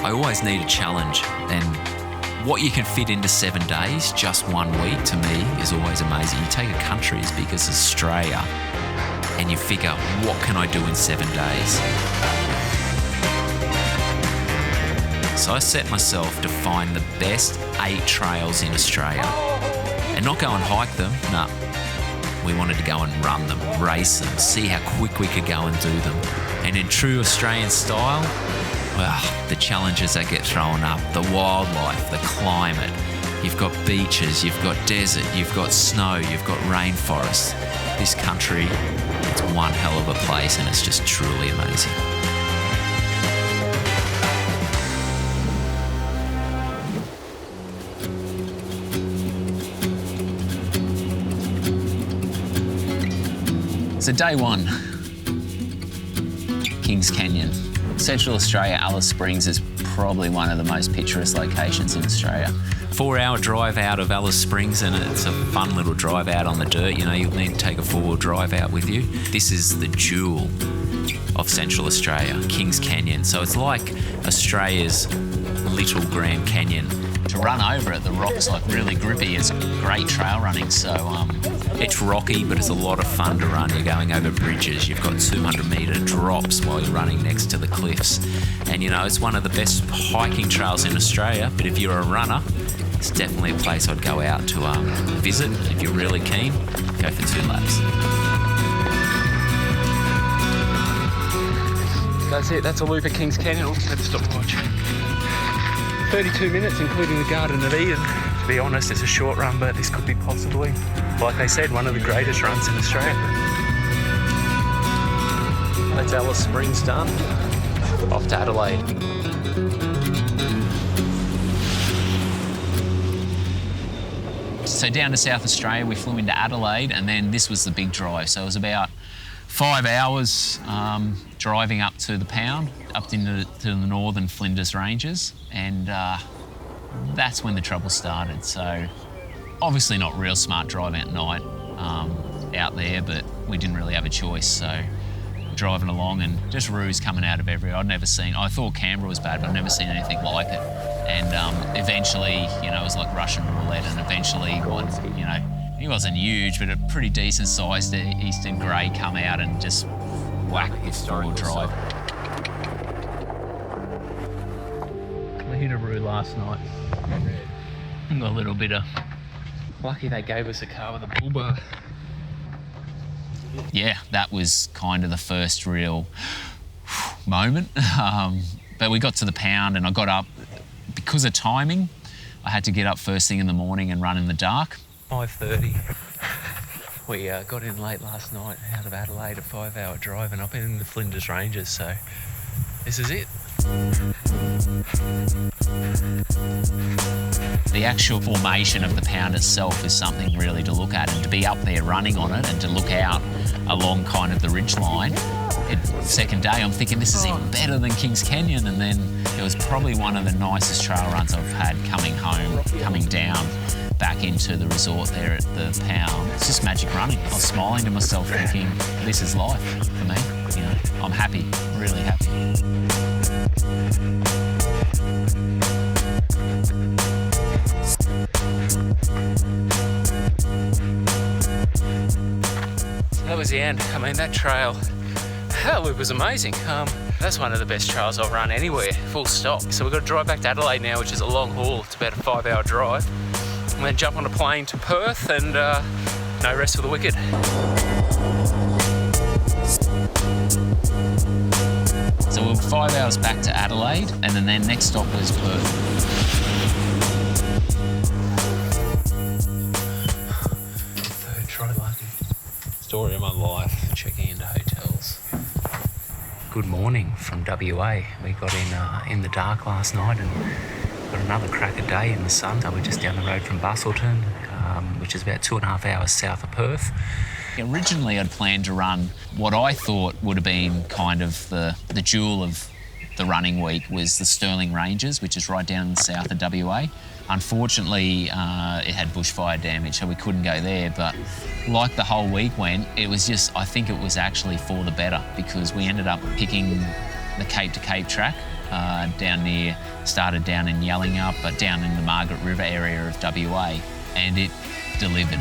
I always need a challenge, and what you can fit into 7 days, just 1 week, to me, is always amazing. You take a country as big as Australia and you figure, what can I do in 7 days? So I set myself to find the best 8 trails in Australia and not go and hike them, no. We wanted to go and run them, race them, see how quick we could go and do them. And in true Australian style, well, the challenges that get thrown up, the wildlife, the climate. You've got beaches, you've got desert, you've got snow, you've got rainforest. This country, it's one hell of a place, and it's just truly amazing. So day 1, Kings Canyon. Central Australia, Alice Springs is probably one of the most picturesque locations in Australia. 4-hour drive out of Alice Springs, and it's a fun little drive out on the dirt. You know, you'll need to take a 4-wheel drive out with you. This is the jewel of Central Australia, Kings Canyon. So it's like Australia's little Grand Canyon. To run over it, the rock's like really grippy. It's great trail running, so it's rocky, but it's a lot of fun to run. You're going over bridges, you've got 200-metre drops while you're running next to the cliffs. And you know, it's one of the best hiking trails in Australia, but if you're a runner, it's definitely a place I'd go out to visit. If you're really keen, go for 2 laps. That's it, that's a loop at Kings Canyon. Let's have a stopwatch. 32 minutes, including the Garden of Eden. To be honest, it's a short run, but this could be possibly, like they said, one of the greatest runs in Australia. That's Alice Springs done. Off to Adelaide. So down to South Australia, we flew into Adelaide, and then this was the big drive. So it was about 5 hours driving up to the Pound, up to the northern Flinders Ranges, and that's when the trouble started. So obviously not real smart driving at night out there, but we didn't really have a choice. So driving along and just roos coming out of everywhere. I thought Canberra was bad, but I've never seen anything like it. And eventually, you know, it was like Russian roulette, and eventually he wasn't huge, but a pretty decent sized Eastern Grey come out and just whack this four-wheel drive. We hit a roo last night. Got a little bit of lucky they gave us a car with a bull bar. Yeah, that was kind of the first real moment. But we got to the Pound and I got up. Because of timing, I had to get up first thing in the morning and run in the dark. 5:30. We got in late last night out of Adelaide, a 5-hour drive, and up in the Flinders Ranges, so this is it. The actual formation of the Pound itself is something really to look at, and to be up there running on it and to look out along kind of the ridge line. Second day, I'm thinking this is even better than Kings Canyon, and then it was probably one of the nicest trail runs I've had coming home, coming down back into the resort there at the Pound. It's just magic running. I was smiling to myself thinking, this is life for me. You know, I'm happy, really happy. That was the end. I mean, that trail, that loop was amazing. That's one of the best trails I've run anywhere, full stop. So we've got to drive back to Adelaide now, which is a long haul. It's about a 5-hour drive. And then jump on a plane to Perth, and no rest for the wicked. So we were 5 hours back to Adelaide, and then next stop was Perth. Third try lucky. Story of my life, checking into hotels. Good morning from WA. We got in the dark last night and got another cracker day in the sun. So we're just down the road from Busselton, which is about 2.5 hours south of Perth. Originally, I'd planned to run what I thought would have been kind of the jewel of the running week was the Stirling Ranges, which is right down in the south of WA. Unfortunately, it had bushfire damage, so we couldn't go there. But like the whole week went, it was just, I think it was actually for the better, because we ended up picking the Cape to Cape track, started down in Yallingup, but down in the Margaret River area of WA, and it delivered.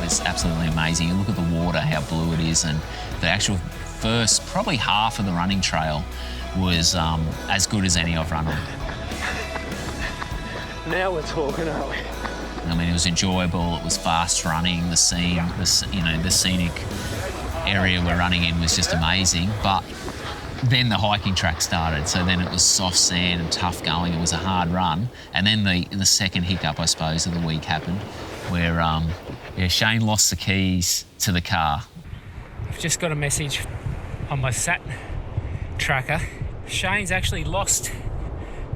Was absolutely amazing. You look at the water, how blue it is, and the actual first, probably half of the running trail was as good as any I've run on. Now we're talking, aren't we? I mean, it was enjoyable. It was fast running. The scene, the scenic area we're running in was just amazing. But then the hiking track started, so then it was soft sand and tough going. It was a hard run, and then the second hiccup, I suppose, of the week happened, where Shane lost the keys to the car. I've just got a message on my sat tracker. Shane's actually lost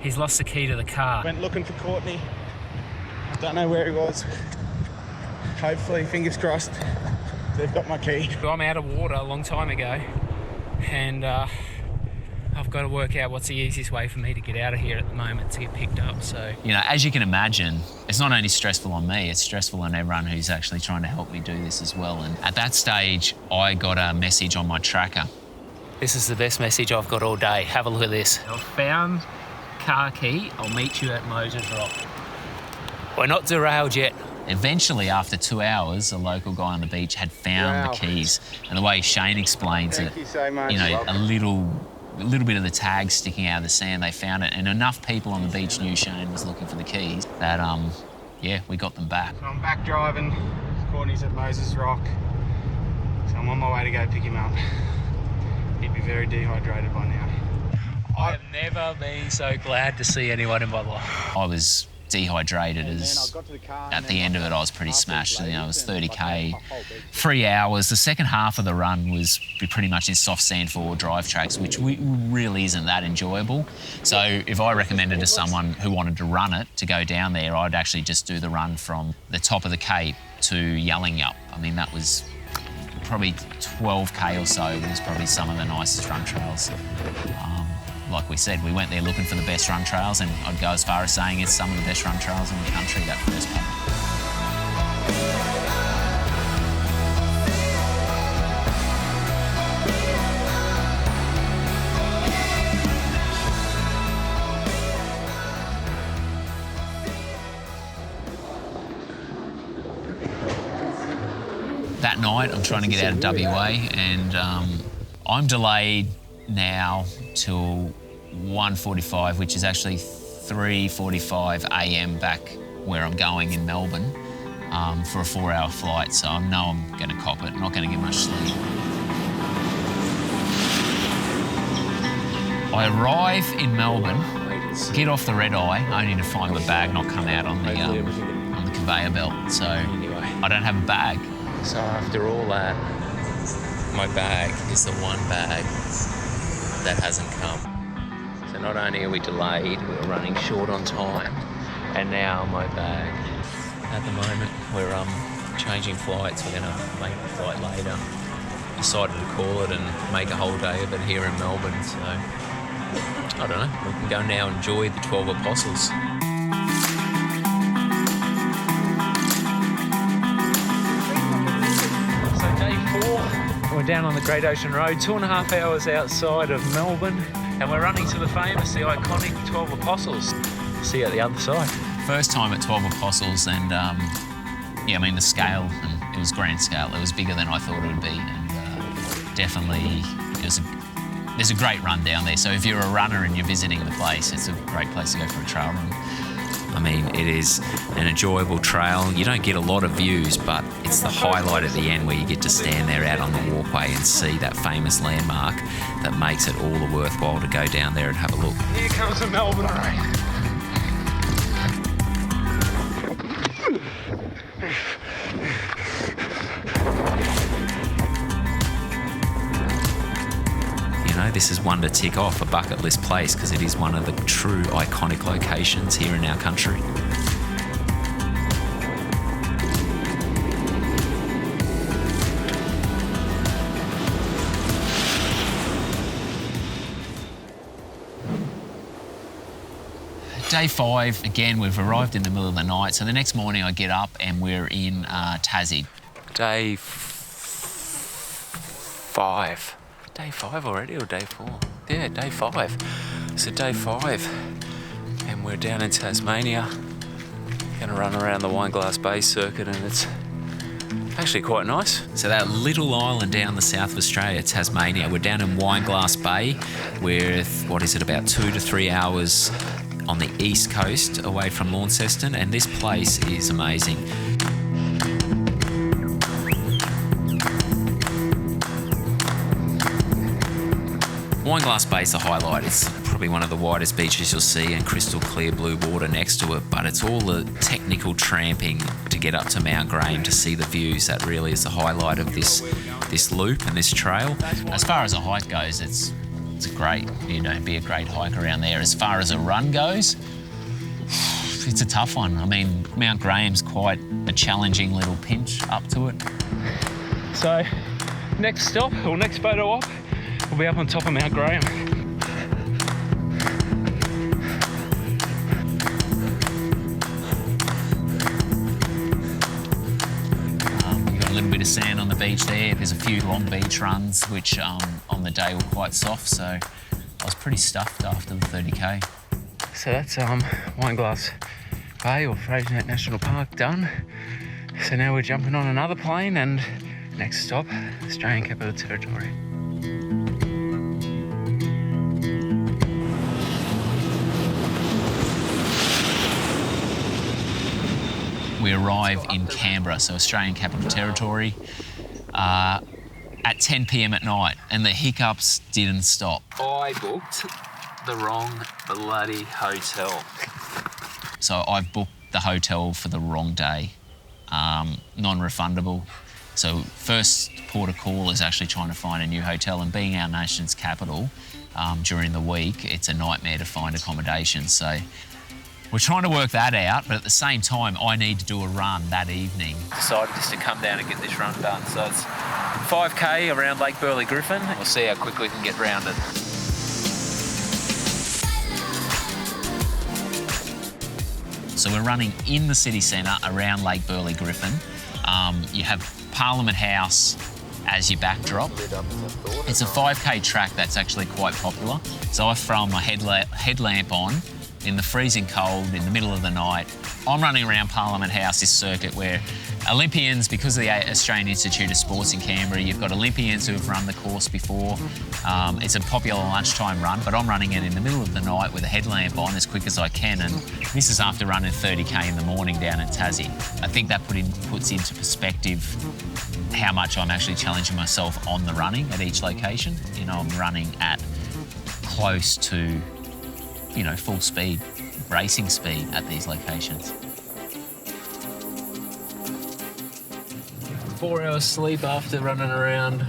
the key to the car. Went looking for Courtney. I don't know where he was. Hopefully, fingers crossed, they've got my key. I'm out of water a long time ago, and I've got to work out what's the easiest way for me to get out of here at the moment to get picked up. So, as you can imagine, it's not only stressful on me, it's stressful on everyone who's actually trying to help me do this as well. And at that stage, I got a message on my tracker. This is the best message I've got all day. Have a look at this. I've found car key. I'll meet you at Moses Rock. We're not derailed yet. Eventually, after 2 hours, a local guy on the beach had found the keys. And the way Shane explains it, Thank you so much. a little bit of the tag sticking out of the sand, they found it. And enough people on the beach knew Shane was looking for the keys that, we got them back. So I'm back driving. Courtney's at Moses Rock. So I'm on my way to go pick him up. He'd be very dehydrated by now. I've never been so glad to see anyone in my life. I was dehydrated at the end of it. I was pretty smashed. It was 30k, 3 hours. The second half of the run was pretty much in soft sand four-wheel drive tracks, which really isn't that enjoyable. So if I recommended to someone who wanted to run it to go down there, I'd actually just do the run from the top of the Cape to Yallingup. I mean, that was probably 12k or so. It was probably some of the nicest run trails. Like we said, we went there looking for the best run trails, and I'd go as far as saying it's some of the best run trails in the country, that first part. That night, I'm trying to get out of WA, and I'm delayed now till 1:45, which is actually 3:45 a.m. back where I'm going in Melbourne for a 4-hour flight. So I know I'm going to cop it. I'm not going to get much sleep. I arrive in Melbourne, get off the red eye, only to find my bag not come out on the conveyor belt. So I don't have a bag. So after all that, my bag is the one bag that hasn't come. So not only are we delayed, we're running short on time, and now my bag. At the moment, we're changing flights. We're going to make a flight later. Decided to call it and make a whole day of it here in Melbourne. So I don't know. We can go now and enjoy the 12 Apostles. So day 4. We're down on the Great Ocean Road, 2.5 hours outside of Melbourne, and we're running to the famous, the iconic 12 Apostles. See you at the other side. First time at 12 Apostles, and the scale, and it was grand scale. It was bigger than I thought it would be, and definitely there's a great run down there. So if you're a runner and you're visiting the place, it's a great place to go for a trail run. I mean, it is an enjoyable trail. You don't get a lot of views, but it's the highlight at the end where you get to stand there out on the walkway and see that famous landmark that makes it all the worthwhile to go down there and have a look. Here comes the Melbourne rain. This is one to tick off a bucket list place because it is one of the true iconic locations here in our country. Day 5, again, we've arrived in the middle of the night. So the next morning I get up and we're in Tassie. Day 5. Day 5 already or day 4? Yeah, day 5. So day 5. And we're down in Tasmania. Gonna run around the Wineglass Bay circuit, and it's actually quite nice. So that little island down the south of Australia, Tasmania, we're down in Wineglass Bay. We're, about 2 to 3 hours on the east coast away from Launceston, and this place is amazing. Wineglass Bay is the highlight. It's probably one of the widest beaches you'll see, and crystal clear blue water next to it, but it's all the technical tramping to get up to Mount Graham to see the views. That really is the highlight of this loop and this trail. As far as a hike goes, it's great, be a great hike around there. As far as a run goes, it's a tough one. I mean, Mount Graham's quite a challenging little pinch up to it. So next stop, or next photo op, we'll be up on top of Mount Graham. We've got a little bit of sand on the beach there. There's a few long beach runs, which on the day were quite soft, so I was pretty stuffed after the 30K. So that's Wineglass Bay or Fraser National Park done. So now we're jumping on another plane, and next stop, Australian Capital Territory. We arrive in Canberra, so Australian Capital Territory, at 10 p.m. at night, and the hiccups didn't stop. I booked the wrong bloody hotel. So I've booked the hotel for the wrong day, non-refundable. So first port of call is actually trying to find a new hotel, and being our nation's capital, during the week, it's a nightmare to find accommodation. So we're trying to work that out, but at the same time, I need to do a run that evening. Decided just to come down and get this run done. So it's 5K around Lake Burley Griffin. We'll see how quick we can get round it. So we're running in the city centre around Lake Burley Griffin. You have Parliament House as your backdrop. It's a 5K track that's actually quite popular. So I've thrown my headlamp on in the freezing cold in the middle of the night. I'm running around Parliament House, this circuit where Olympians, because of the Australian Institute of Sports in Canberra, you've got Olympians who have run the course before. It's a popular lunchtime run, but I'm running it in the middle of the night with a headlamp on as quick as I can, and this is after running 30K in the morning down in Tassie. I think that puts into perspective how much I'm actually challenging myself on the running at each location. I'm running at close to full speed, racing speed at these locations. 4 hours sleep after running around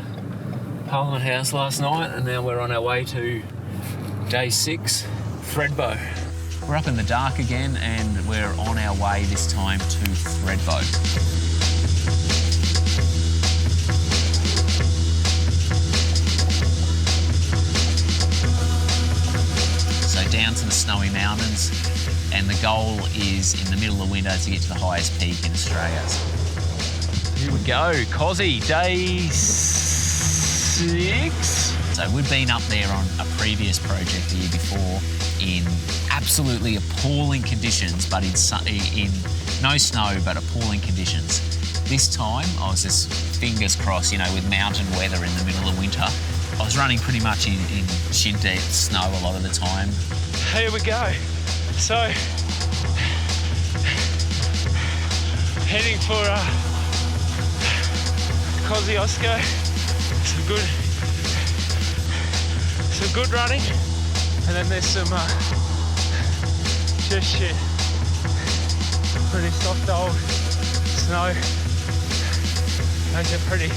Parliament House last night, and now we're on our way to day 6, Thredbo. We're up in the dark again, and we're on our way this time to Thredbo. Down to the snowy mountains, and the goal is in the middle of winter to get to the highest peak in Australia. Here we go, Cosy, day 6. So we'd been up there on a previous project the year before in absolutely appalling conditions, but in no snow, but appalling conditions. This time I was just fingers crossed, with mountain weather in the middle of winter. I was running pretty much in shin-deep snow a lot of the time. Here we go. So, heading for KOSCIUSZKO. Some good running, and then there's some just shit. Pretty soft old snow. Those are pretty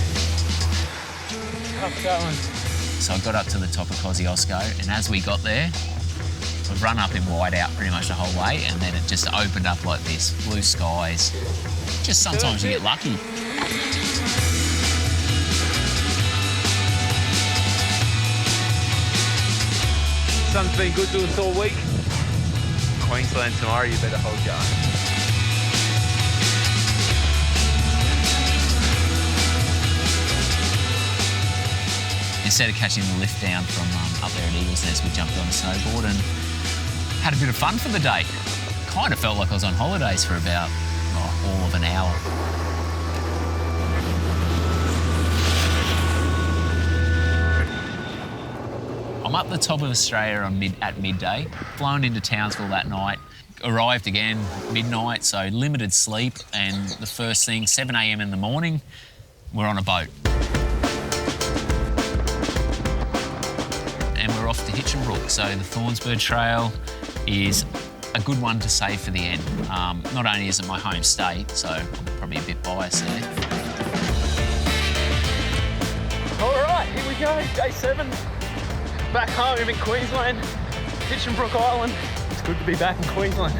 tough going. So I got up to the top of KOSCIUSZKO, and as we got there, we've run up in whiteout pretty much the whole way, and then it just opened up like this, blue skies. Just sometimes you get lucky. Sun's been good to us all week. Queensland tomorrow, you better hold your own. Instead of catching the lift down from up there at Eagles Nest, we jumped on a snowboard and had a bit of fun for the day. Kind of felt like I was on holidays for about all of an hour. I'm up the top of Australia at midday, flown into Townsville that night, arrived again midnight, so limited sleep, and the first thing, 7 a.m. in the morning, we're on a boat. And we're off to Hinchinbrook, so the Thornsburg Trail is a good one to save for the end. Not only is it my home state, so I'm probably a bit biased there. All right, here we go, day 7. Back home in Queensland, Hinchinbrook Island. It's good to be back in Queensland.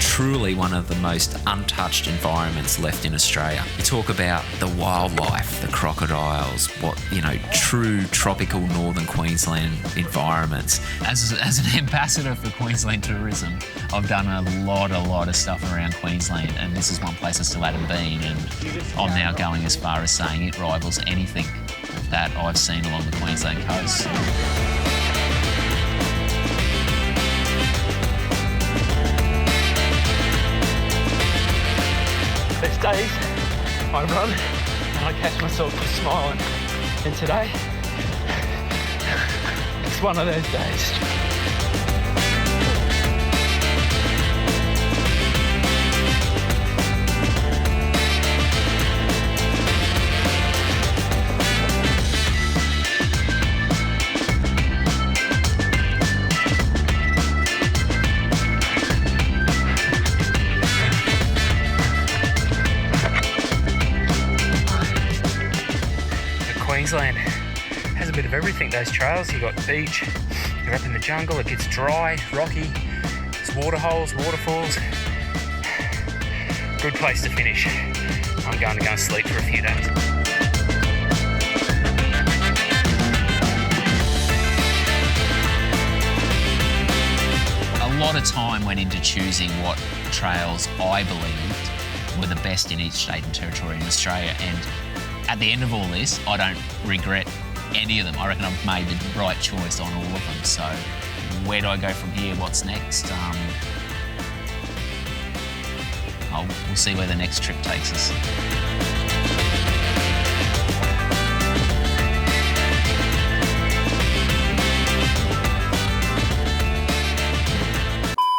Truly one of the most untouched environments left in Australia. You talk about the wildlife, the crocodiles, true tropical northern Queensland environments. As an ambassador for Queensland tourism, I've done a lot of stuff around Queensland, and this is one place I still hadn't been, and I'm now going as far as saying it rivals anything that I've seen along the Queensland coast. There's days I run and I catch myself just smiling, and today it's one of those days. Queensland has a bit of everything, those trails. You've got beach, you're up in the jungle, it gets dry, rocky, there's water holes, waterfalls. Good place to finish. I'm going to go and sleep for a few days. A lot of time went into choosing what trails I believed were the best in each state and territory in Australia, and at the end of all this, I don't regret any of them. I reckon I've made the right choice on all of them. So where do I go from here? What's next? We'll see where the next trip takes us.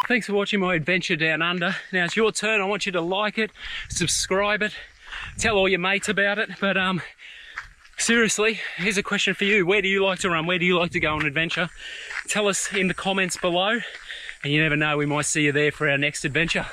Thanks for watching my adventure down under. Now it's your turn. I want you to like it, subscribe it, tell all your mates about it. But seriously, here's a question for you. Where do you like to run? Where do you like to go on adventure? Tell us in the comments below, and you never know, we might see you there for our next adventure.